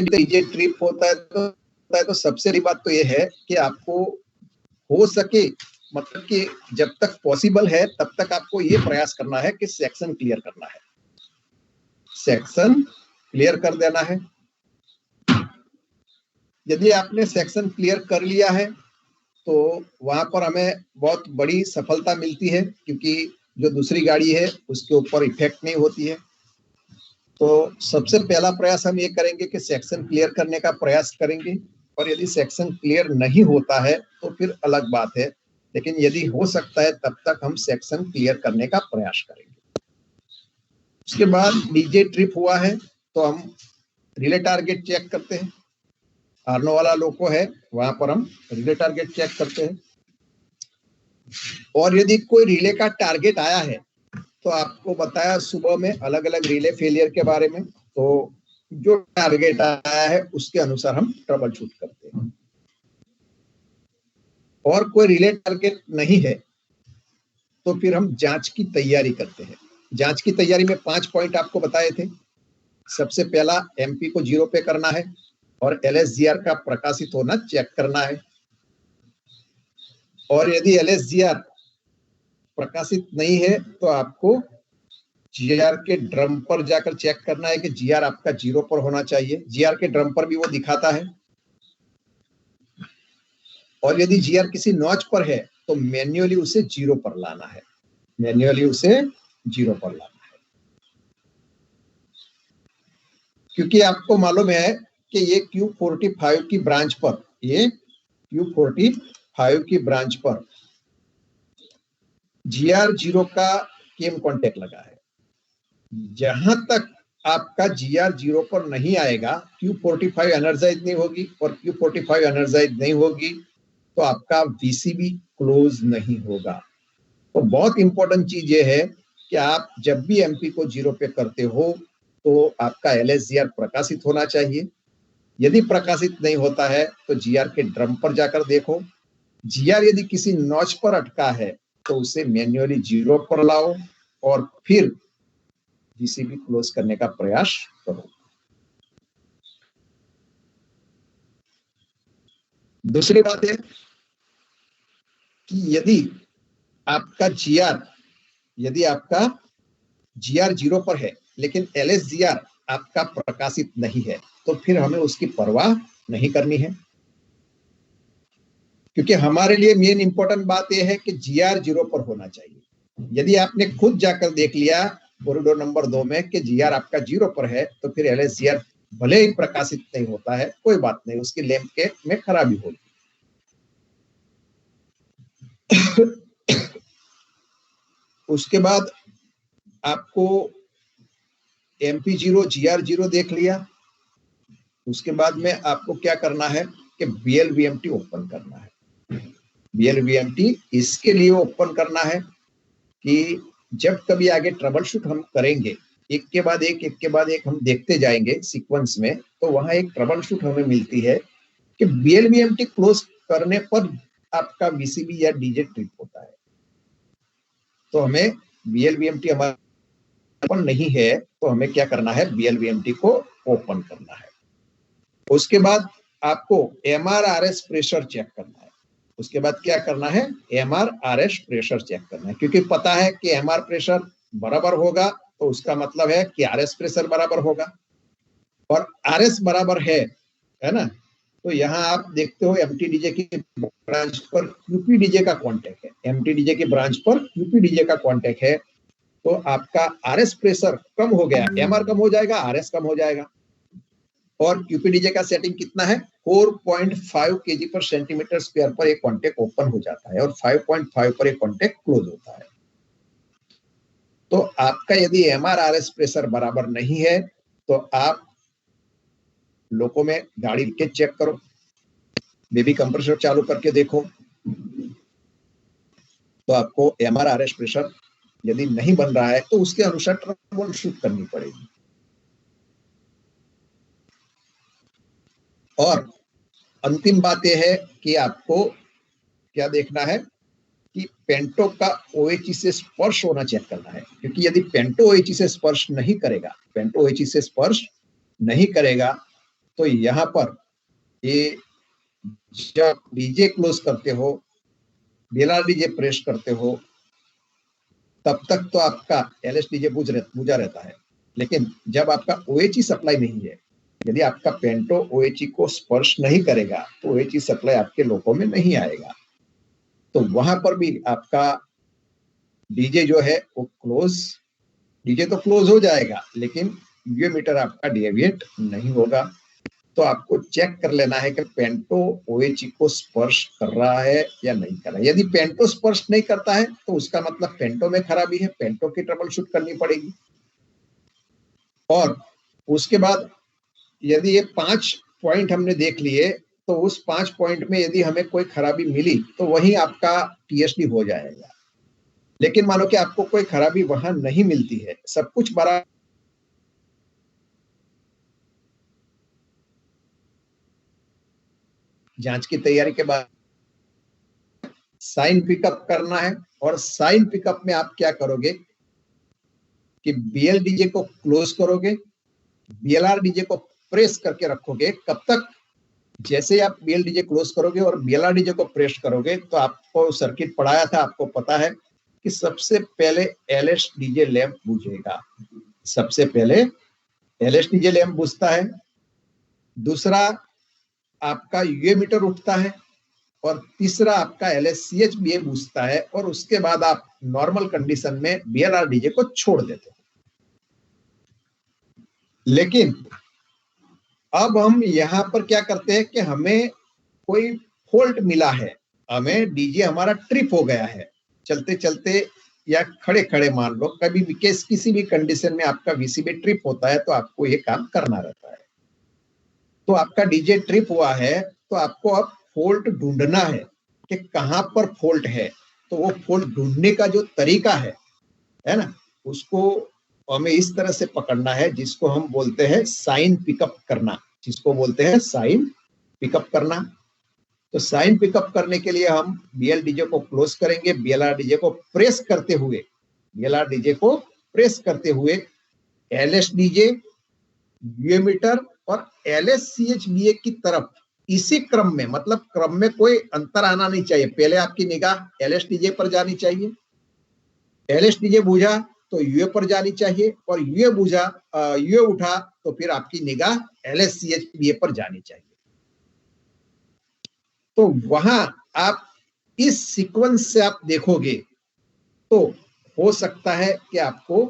DJ trip होता है तो सबसे बड़ी बात तो ये है कि आपको हो सके, मतलब कि जब तक पॉसिबल है तब तक आपको ये प्रयास करना है कि सेक्शन क्लियर करना है, सेक्शन क्लियर कर देना है। यदि आपने सेक्शन क्लियर कर लिया है तो वहां पर हमें बहुत बड़ी सफलता मिलती है, क्योंकि जो दूसरी गाड़ी है उसके ऊपर इफेक्ट नहीं होती है। तो सबसे पहला प्रयास हम ये करेंगे कि सेक्शन क्लियर करने का प्रयास करेंगे, और यदि सेक्शन क्लियर नहीं होता है तो फिर अलग बात है, लेकिन यदि हो सकता है तब तक हम सेक्शन क्लियर करने का प्रयास करेंगे। उसके बाद डीजे ट्रिप हुआ है तो हम रिले टारगेट चेक करते हैं। आर्नो वाला लोको है, वहां पर हम रिले टारगेट चेक करते हैं। और यदि कोई रिले का टारगेट आया है तो आपको बताया सुबह में अलग अलग रिले फेलियर के बारे में, तो जो टारगेट आया है उसके अनुसार हम ट्रबल शूट करते हैं। और कोई रिले टारगेट नहीं है तो फिर हम जांच की तैयारी करते हैं। जांच की तैयारी में 5 पॉइंट आपको बताए थे। सबसे पहला एमपी को 0 पे करना है और एलएसजीआर का प्रकाशित होना चेक करना है। और यदि एलएसजीआर प्रकाशित नहीं है तो आपको जीआर के ड्रम पर जाकर चेक करना है कि जीआर आपका 0 पर होना चाहिए। जीआर के ड्रम पर भी वो दिखाता है। और यदि जीआर किसी नॉच पर है तो मैन्युअली उसे 0 पर लाना है, मैन्युअली उसे 0 पर लाना है। क्योंकि आपको मालूम है कि ये Q45 की ब्रांच पर, ये Q45 की ब्रांच पर जीआर 0 का केम कॉन्टेक्ट लगा है। जहां तक आपका जीआर 0 पर नहीं आएगा, Q45 एनर्जाइज नहीं होगी, और Q45 एनर्जाइज नहीं होगी तो आपका वीसीबी क्लोज नहीं होगा। तो बहुत इंपॉर्टेंट चीज ये है कि आप जब भी एमपी को 0 पे करते हो तो आपका एलएसजीआर प्रकाशित होना चाहिए। यदि प्रकाशित नहीं होता है तो जीआर के ड्रम पर जाकर देखो। जीआर यदि किसी नॉच पर अटका है तो उसे मैन्युअली 0 पर लाओ और फिर वीसीबी क्लोज करने का प्रयास करो। दूसरी बात है कि यदि आपका जीआर 0 पर है लेकिन एलएसजीआर आपका प्रकाशित नहीं है तो फिर हमें उसकी परवाह नहीं करनी है, क्योंकि हमारे लिए मेन इंपॉर्टेंट बात यह है कि जीआर 0 पर होना चाहिए। यदि आपने खुद जाकर देख लिया कॉरिडोर नंबर 2 में कि जीआर आपका 0 पर है तो फिर एलएसजीआर भले ही प्रकाशित नहीं होता है, कोई बात नहीं, उसकी लैंप के में खराबी होगी। उसके बाद आपको एमपी 0 जीआर 0 देख लिया। उसके बाद में आपको क्या करना है कि बीएलवीएमटी ओपन करना है। बीएलवीएमटी इसके लिए ओपन करना है कि जब कभी आगे ट्रबल शूट हम करेंगे, एक के बाद एक हम देखते जाएंगे सीक्वेंस में, तो वहां एक ट्रबल शूट हमें मिलती है कि बीएलवीएमटी क्लोज करने पर आपका वीसीबी या डीजे ट्रिप होता है। तो हमें बीएलवीएमटी हमारा ओपन नहीं है तो हमें क्या करना है, बीएलवीएमटी को ओपन करना है। उसके बाद आपको एमआरआरएस प्रेशर चेक करना है। उसके बाद क्या करना है, एमआरआरएस प्रेशर चेक करना है, क्योंकि पता है कि एमआर प्रेशर बराबर होगा तो उसका मतलब है कि आरएस प्रेशर बराबर होगा, और आरएस बराबर है ना। तो यहाँ आप देखते हो एमटीडीजे की ब्रांच पर क्यूपीडीजे का कांटेक्ट है, एमटीडीजे की ब्रांच पर क्यूपीडीजे का कांटेक्ट है, तो आपका आरएस प्रेशर कम हो गया, एमआर कम हो जाएगा, आरएस कम हो जाएगा। और क्यूपीडीजे का सेटिंग कितना है, 4.5 केजी पर सेंटीमीटर स्क्वायर पर एक कांटेक्ट ओपन हो जाता है और 5.5 पर एक कांटेक्ट क्लोज होता है। तो आपका यदि एमआरआरएस प्रेशर बराबर नहीं है तो आप लोको में गाड़ी के चेक करो, बेबी कंप्रेसर चालू करके देखो, तो आपको एमआरआरएस प्रेशर यदि नहीं बन रहा है तो उसके अनुसार ट्रबल शूट करनी पड़ेगी। और अंतिम बात यह है कि आपको क्या देखना है कि पेंटो का ओएचई से स्पर्श होना चेक करना है, क्योंकि यदि पेंटो ओएचई से स्पर्श नहीं करेगा, तो यहाँ पर ये जब डीजे क्लोज करते हो, बीएलआर डीजे प्रेस करते हो, तब तक तो आपका एलएस डीजे बुझा रहता है। लेकिन जब आपका ओएचई सप्लाई नहीं है, यदि आपका पेंटो ओएचई को स्पर्श नहीं करेगा तो ओएचई सप्लाई आपके लोको में नहीं आएगा। तो वहां पर भी आपका डीजे जो है वो डीजे तो क्लोज हो जाएगा, लेकिन यूए मीटर आपका डेविएट नहीं होगा। तो आपको चेक कर लेना है कि पेंटो ओएचई को स्पर्श कर रहा है या नहीं कर रहा है। यदि पेंटो स्पर्श नहीं करता है तो उसका मतलब पेंटो में खराबी है, पेंटो की ट्रबल शूट करनी पड़ेगी। और उसके बाद यदि ये 5 पॉइंट हमने देख लिए, तो उस 5 पॉइंट में यदि हमें कोई खराबी मिली तो वही आपका टीएसडी हो जाएगा। लेकिन मानो कि आपको कोई खराबी वहां नहीं मिलती है, सब कुछ बराबर, जांच की तैयारी के बाद साइन पिकअप करना है। और साइन पिकअप में आप क्या करोगे कि बीएल डीजे को क्लोज करोगे, बीएलआर डीजे को प्रेस करके रखोगे। कब तक? जैसे आप बीएल डीजे क्लोज करोगे और बीएलआर डीजे को प्रेस करोगे तो आपको सर्किट पढ़ाया था, आपको पता है कि सबसे पहले एलएस डीजे लैंप बुझेगा। सबसे पहले एलएस डीजे लैंप बुझता है, दूसरा आपका यूए मीटर उठता है, और तीसरा आपका एलएससीएच बीए बुझता है, और उसके बाद आप नॉर्मल कंडीशन में बीएलआर डीजे को छोड़ देते हो। लेकिन अब हम यहां पर क्या करते हैं कि हमें कोई फॉल्ट मिला है, हमें डीजे हमारा ट्रिप हो गया है चलते चलते या खड़े खड़े, मान लो कभी भी किसी भी कंडीशन में आपका वीसीबी ट्रिप होता है तो आपको ये काम करना रहता है। तो आपका डीजे ट्रिप हुआ है तो आपको अब फॉल्ट ढूंढना है कि कहां पर फॉल्ट है। तो वो फॉल्ट ढूंढने का जो तरीका है ना, उसको हमें इस तरह से पकड़ना है जिसको हम बोलते हैं साइन पिकअप करना, जिसको बोलते हैं साइन पिकअप करना। तो साइन पिकअप करने के लिए हम बीएल डीजे को क्लोज करेंगे, बीएलआर डीजे को प्रेस करते हुए, बीएलआर डीजे को प्रेस करते हुए एलएस डीजे, यूए मीटर और एलएससीएचबीए की तरफ इसी क्रम में, मतलब क्रम में कोई अंतर आना नहीं चाहिए। पहले आपकी निगाह एलएस डीजे पर जानी चाहिए, एलएस डीजे बुझा तो यूए पर जानी चाहिए, और यूए उठा तो फिर आपकी निगाह एलएससीएचबीए पर जानी चाहिए। तो वहां आप इस सीक्वेंस से आप देखोगे तो हो सकता है कि आपको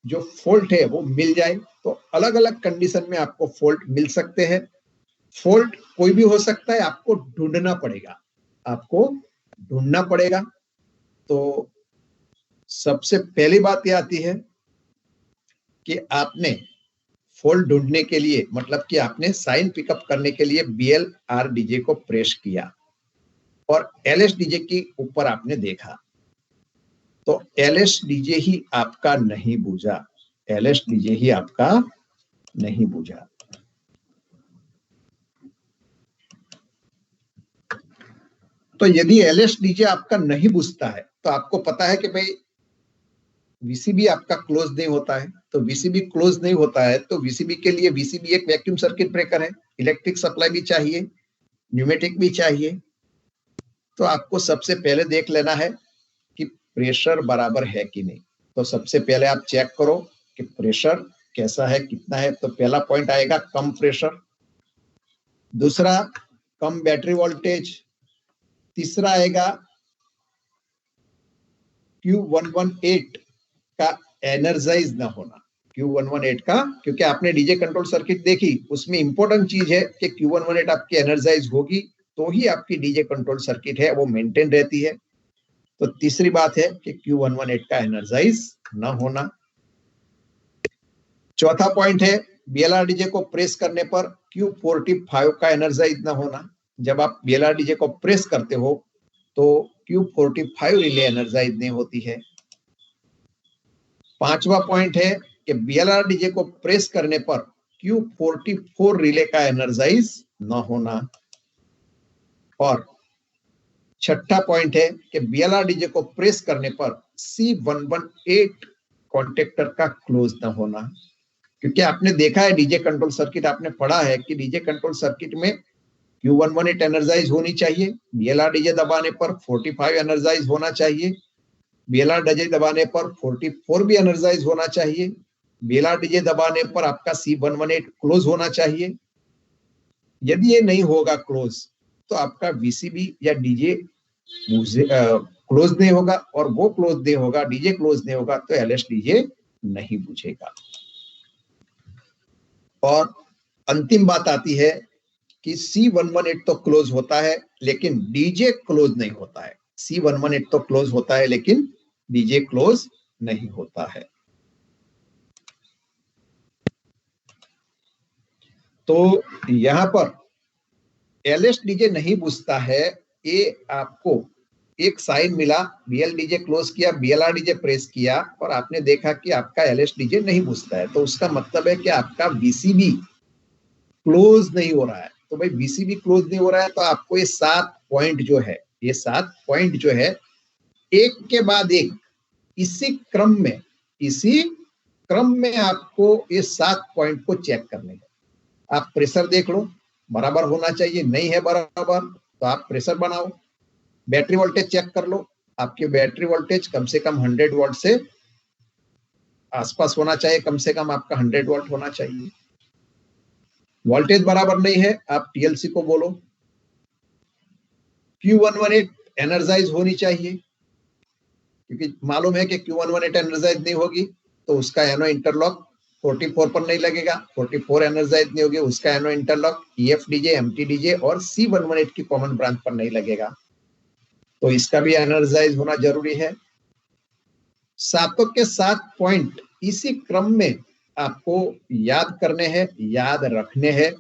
जो फॉल्ट है वो मिल जाए। तो अलग अलग कंडीशन में आपको फॉल्ट मिल सकते हैं। फॉल्ट कोई भी हो सकता है, आपको ढूंढना पड़ेगा, आपको ढूंढना पड़ेगा। तो सबसे पहली बात यह आती है कि आपने फॉल्ट ढूंढने के लिए, मतलब कि आपने साइन पिकअप करने के लिए बीएलआर डीजे को प्रेस किया और एलएस डीजे के ऊपर आपने देखा, तो एलएस डीजे ही आपका नहीं बुझा, एलएस डीजे ही आपका नहीं बुझा। तो यदि एलएस डीजे आपका नहीं बुझता है तो आपको पता है कि भाई वीसीबी आपका क्लोज नहीं होता है। तो वीसीबी क्लोज नहीं होता है तो वीसीबी के लिए, वीसीबी एक वैक्यूम सर्किट ब्रेकर है, इलेक्ट्रिक सप्लाई भी चाहिए, न्यूमेटिक भी चाहिए। तो आपको सबसे पहले देख लेना है कि प्रेशर बराबर है कि नहीं। तो सबसे पहले आप चेक करो कि प्रेशर कैसा है, कितना है। तो पहला पॉइंट आएगा कम प्रेशर, दूसरा कम बैटरी वोल्टेज, तीसरा आएगा Q118 का एनर्जाइज ना होना, Q118 का, क्योंकि आपने डीजे कंट्रोल सर्किट देखी, उसमें इंपॉर्टेंट चीज है कि Q118 आपकी एनर्जाइज होगी तो ही आपकी डीजे कंट्रोल सर्किट है वो मेंटेन रहती है। तो तीसरी बात है कि Q118 का एनर्जाइज ना होना। चौथा पॉइंट है बीएलआर डीजे को प्रेस करने पर Q45 का एनर्जाइज ना होना। जब आप बीएलआर डीजे को प्रेस करते हो तो Q45 रिले एनर्जाइज नहीं होती है। पांचवा पॉइंट है कि बीएलआर डीजे को प्रेस करने पर Q44 रिले का एनर्जाइज न होना। और छठा पॉइंट है कि बीएलआर डीजे को प्रेस करने पर C118 कॉन्टेक्टर का क्लोज न होना। क्योंकि आपने देखा है डीजे कंट्रोल सर्किट, आपने पढ़ा है कि डीजे कंट्रोल सर्किट में Q11 एनर्जाइज होनी चाहिए, बीएलआर डीजे दबाने पर 45 एनर्जाइज होना चाहिए, बीएलआर डीजे दबाने पर 44 भी एनर्जाइज होना चाहिए, बीएलआर डीजे दबाने पर आपका C118 क्लोज होना चाहिए। यदि ये नहीं होगा क्लोज तो आपका वीसीबी या डीजे क्लोज नहीं होगा, और वो क्लोज नहीं होगा, डीजे क्लोज नहीं होगा, तो एलएस डीजे नहीं बुझेगा। और अंतिम बात आती है कि C118 तो क्लोज होता है लेकिन डीजे क्लोज नहीं होता है। C118 तो क्लोज होता है लेकिन डीजे क्लोज नहीं होता है। तो यहां पर एलएस डीजे नहीं बुझता है, ये आपको एक साइन मिला, बीएल डीजे क्लोज किया, बीएलआर डीजे प्रेस किया और आपने देखा कि आपका एलएस डीजे नहीं बुझता है, तो उसका मतलब है कि आपका बीसीबी क्लोज नहीं हो रहा है। तो भाई बीसीबी क्लोज नहीं हो रहा है तो आपको ये 7 पॉइंट जो है, ये 7 पॉइंट जो है एक के बाद एक इसी क्रम में आपको ये 7 पॉइंट को चेक करने हैं। आप प्रेशर देख लो, बराबर होना चाहिए, नहीं है बराबर तो आप प्रेशर बनाओ। बैटरी वोल्टेज चेक कर लो, आपकी बैटरी वोल्टेज कम से कम 100 वोल्ट से आसपास होना चाहिए, कम से कम आपका 100 वोल्ट होना चाहिए। वोल्टेज बराबर नहीं है, आप टीएलसी को बोलो। Q118 एनर्जाइज होनी चाहिए, क्योंकि मालूम है कि Q118 एनर्जाइज नहीं होगी तो उसका एनो इंटरलॉक 44 पर नहीं लगेगा, 44 एनर्जाइज नहीं होगी उसका एनो interlock EF DJ, MT DJ और C118 की कॉमन ब्रांच पर नहीं लगेगा, तो इसका भी एनर्जाइज होना जरूरी है। सातों के 7 पॉइंट इसी क्रम में आपको याद करने हैं, याद रखने हैं।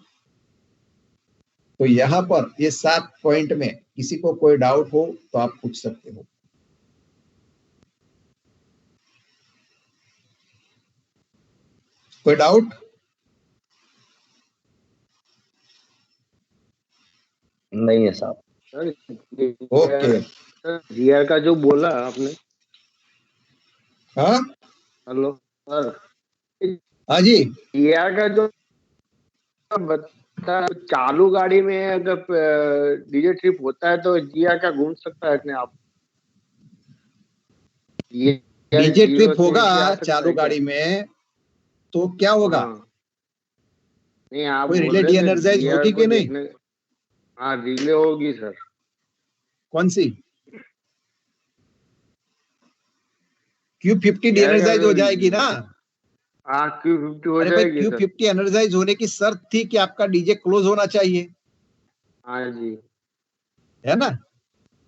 तो यहां पर ये 7 पॉइंट में किसी को कोई डाउट हो तो आप पूछ सकते हो। कोई डाउट? नहीं है साहब। ओके। जीआर का जो बोला आपने, हाँ हेलो सर, हाँ जी, जीआर का जो बता, चालू गाड़ी में अगर डीजे ट्रिप होता है तो जीआर का घूम सकता है अपने आप? डीजे ट्रिप होगा चालू गाड़ी में तो क्या होगा? हाँ। नहीं, आप कोई बोल रिले रहे डी थे एनर्जाइज जीआर होगी को कि नहीं? देखने। हाँ, रिले होगी सर। कौन सी? Q50 डी जीआर का एनर्जाइज हो जाएगी ना? हाँ, Q50 हो अरे भाई जाएगी सर। Q50 एनर्जाइज होने की शर्त थी कि आपका डीजे क्लोज होना चाहिए, हाँ जी, है ना?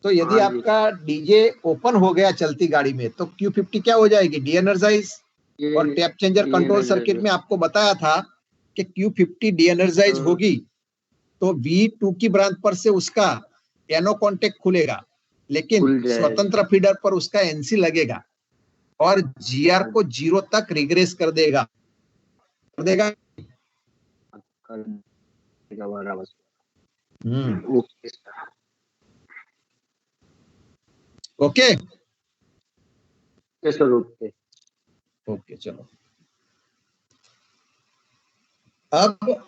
तो यदि हाँ जी, आपका डीजे ओपन हो गया चलती गाड़ी में तो Q50 क्या हो जाएगी? De-energize. और टैप चेंजर कंट्रोल सर्किट में आपको बताया था कि Q50 डी एनर्जाइज होगी तो V2 की ब्रांच पर से उसका एनो कॉन्टेक्ट खुलेगा, लेकिन स्वतंत्र फीडर पर उसका एनसी लगेगा और जीआर को 0 तक रिग्रेस कर देगा। ओके ओके, चलो अब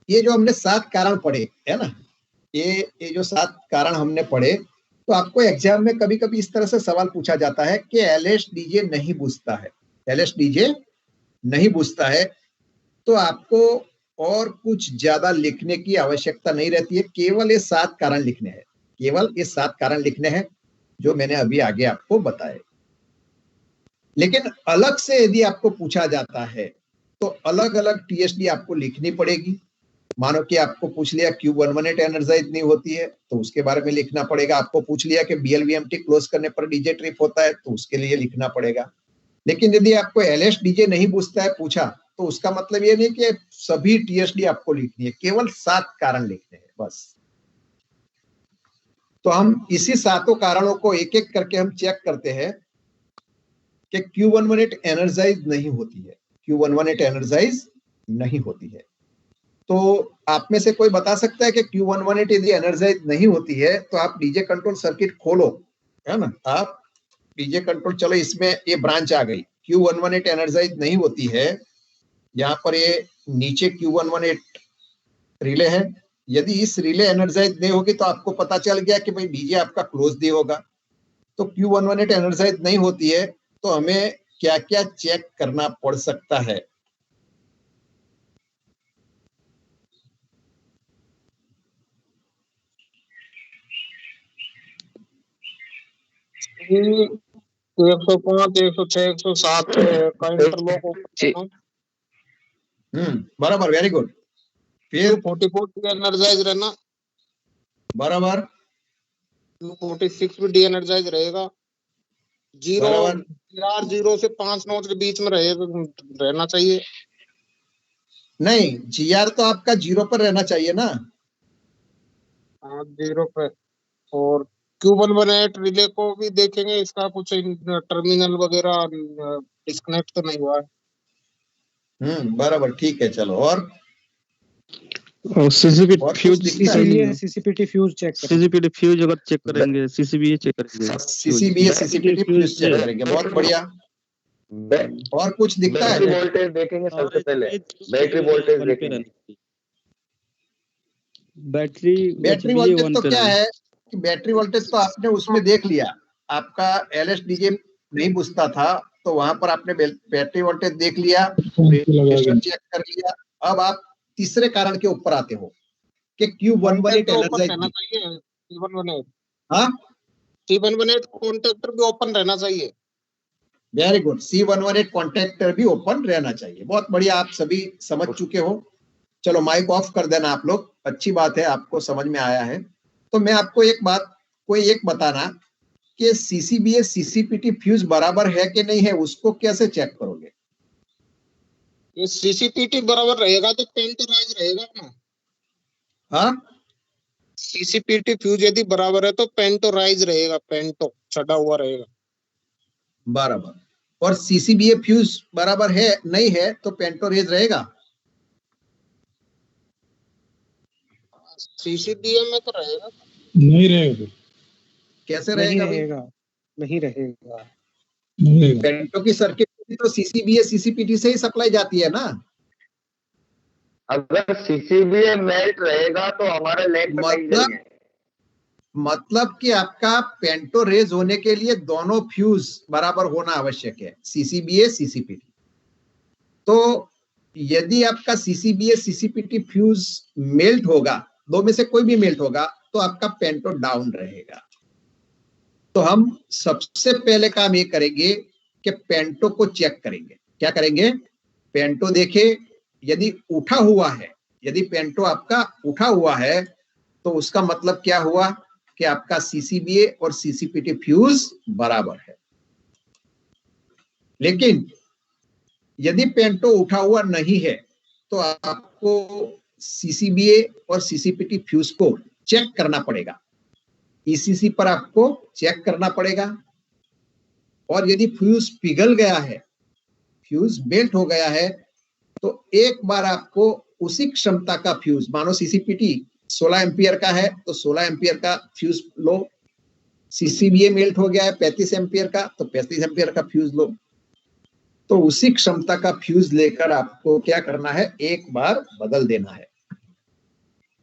ये जो हमने 7 कारण पढ़े है ना, ये जो 7 कारण हमने पढ़े, तो आपको एग्जाम में कभी कभी इस तरह से सवाल पूछा जाता है कि एलएस डीजे नहीं बुझता है, एलएस डीजे नहीं बुझता है, तो आपको और कुछ ज्यादा लिखने की आवश्यकता नहीं रहती है, केवल ये 7 कारण लिखने हैं, केवल ये 7 कारण लिखने हैं जो मैंने अभी आगे आपको बताए। लेकिन अलग से यदि आपको पूछा जाता है तो अलग अलग टीएसडी आपको लिखनी पड़ेगी। मानो कि आपको पूछ लिया Q118 एनर्जाइज नहीं होती है तो उसके बारे में लिखना पड़ेगा, आपको पूछ लिया कि BLVMT क्लोज करने पर डीजे ट्रिप होता है तो उसके लिए लिखना पड़ेगा। लेकिन यदि आपको एलएस डीजे नहीं बुझता है पूछा तो उसका मतलब ये नहीं कि सभी टीएसडी आपको लिखनी है, केवल 7 कारण लिखने हैं बस। तो हम इसी 7 कारणों को एक एक करके हम चेक करते हैं कि Q118 एनर्जाइज नहीं होती है, Q118 एनर्जाइज नहीं होती है। तो आप में से कोई बता सकता है कि Q118 यदि एनर्जाइज नहीं होती है तो आप डीजे कंट्रोल सर्किट खोलो, है ना, आप डीजे कंट्रोल, चलो इसमें ये ब्रांच आ गई, Q118 एनर्जाइज नहीं होती है यहाँ पर ये नीचे Q118 रिले है। यदि इस रिले एनर्जाइज नहीं होगी तो आपको पता चल गया कि भाई डीजे आपका क्लोज दी होगा। तो Q118 एनर्जाइज नहीं होती है तो हमें क्या क्या चेक करना पड़ सकता है? ये 105, 106, 107 का इंटरलॉक ओपन बराबर, वेरी गुड। फिर 44 एनर्जाइज रहना, बराबर 46 भी डी एनर्जाइज रहेगा। जीरो बराबर 0 से 5 नोट के बीच में रहना चाहिए। नहीं, GR तो आपका 0 पर रहना चाहिए ना। हाँ 0 पे। और Q118 रिले को भी देखेंगे, इसका कुछ टर्मिनल वगैरह डिस्कनेक्ट तो नहीं हुआ है। बराबर, ठीक है। चलो और सीसीपीटी फ्यूज चेक अगर चेक करेंगे, सीसीबीए चेक करेंगे, सीसीपीटी फ्यूज चेक करेंगे। बहुत बढ़िया। और कुछ दिखता है? बैटरी वोल्टेज देखेंगे सबसे पहले, बैटरी वोल्टेज देखेंगे। बैटरी वोल्टेज तो क्या है कि बैटरी वोल्टेज तो आपने उसमें देख लिया, आपका LSDJ नहीं बुझता था तो वहां पर आपने बैटरी वोल्टेज देख लिया, रेजिस्टेंस चेक कर लिया। अब आप तीसरे कारण के ऊपर आते हो कि Q118 एनर्जाइज। हाँ, C118 कॉन्टेक्टर भी ओपन रहना चाहिए। वेरी गुड, C118 कॉन्टेक्टर भी ओपन रहना चाहिए। बहुत बढ़िया, आप सभी समझ चुके हो। चलो माइक ऑफ कर देना आप लोग, अच्छी बात है, आपको समझ में आया है। तो मैं आपको एक बताना कि CCBA CCPT फ्यूज बराबर है कि नहीं है, उसको कैसे चेक करोगे? ये CCPT बराबर रहेगा तो पेंटोराइज रहेगा ना। हाँ, CCPT फ्यूज यदि बराबर है तो पेंटोराइज रहेगा, पेंटो चढ़ा हुआ रहेगा बराबर। और CCBA फ्यूज बराबर है नहीं है तो पेंटोरेज रहेगा। CCBA में तो रहेगा, नहीं रहेगा। कैसे रहेगा? नहीं रहेगा। पेंटो की सर्किट तो CCBA CCPT से ही सप्लाई जाती है ना। अगर CCBA मेल्ट रहेगा तो हमारा लैंप नहीं जलेंगे। मतलब कि आपका पेंटो रेज होने के लिए दोनों फ्यूज बराबर होना आवश्यक है, CCBA CCPT। तो यदि आपका CCBA CCPT फ्यूज मेल्ट होगा, दो में से कोई भी मेल्ट होगा, तो आपका पेंटो डाउन रहेगा। तो हम सबसे पहले काम ये करेंगे कि पेंटो को चेक करेंगे। क्या करेंगे? पेंटो देखे, यदि उठा हुआ है, यदि पेंटो आपका उठा हुआ है तो उसका मतलब क्या हुआ कि आपका CCBA और CCPT फ्यूज बराबर है। लेकिन यदि पेंटो उठा हुआ नहीं है तो आपको CCBA और CCPT फ्यूज को चेक करना पड़ेगा, ECC पर आपको चेक करना पड़ेगा। और यदि फ्यूज पिघल गया है, फ्यूज मेल्ट हो गया है, तो एक बार आपको उसी क्षमता का फ्यूज, मानो CCPT 16 एम्पियर का है तो 16 एम्पियर का फ्यूज लो, CCBA मेल्ट हो गया है 35 एम्पियर का तो 35 एम्पियर का फ्यूज लो। तो उसी क्षमता का फ्यूज लेकर आपको क्या करना है, एक बार बदल देना है।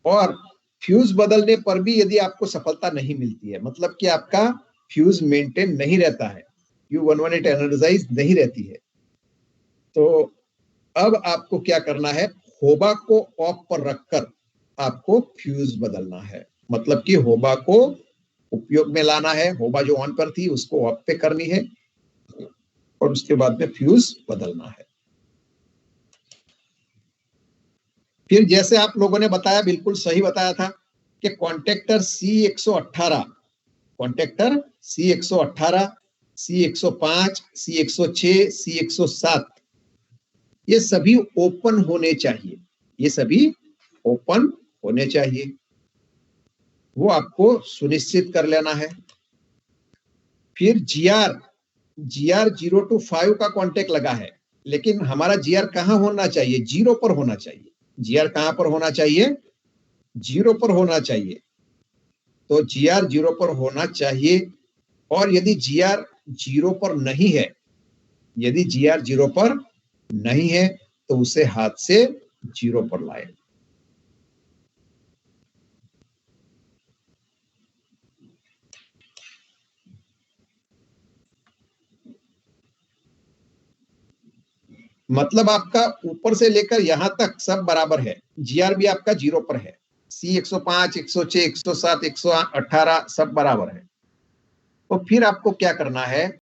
और फ्यूज बदलने पर भी यदि आपको सफलता नहीं मिलती है, मतलब कि आपका फ्यूज मेंटेन नहीं रहता है, Q118 एनर्जाइज नहीं रहती है, तो अब आपको क्या करना है, होबा को ऑफ पर रखकर आपको फ्यूज बदलना है। मतलब कि होबा को उपयोग में लाना है, होबा जो ऑन पर थी उसको ऑफ पे करनी है और उसके बाद में फ्यूज बदलना है। फिर जैसे आप लोगों ने बताया, बिल्कुल सही बताया था कि contactor C118, contactor C118, C105, C106, C107 ये सभी ओपन होने चाहिए, ये सभी ओपन होने चाहिए, वो आपको सुनिश्चित कर लेना है। फिर GR 0 to 5 का कॉन्टेक्ट लगा है, लेकिन हमारा GR कहाँ होना चाहिए? 0 पर होना चाहिए। GR कहाँ पर होना चाहिए? 0 पर होना चाहिए। तो GR 0 पर होना चाहिए। और यदि GR 0 पर नहीं है, यदि GR 0 पर नहीं है तो उसे हाथ से 0 पर लाए। मतलब आपका ऊपर से लेकर यहां तक सब बराबर है। जीआरबी आपका 0 पर है। सी 105, 106, 107, 118 सब बराबर है। तो फिर आपको क्या करना है,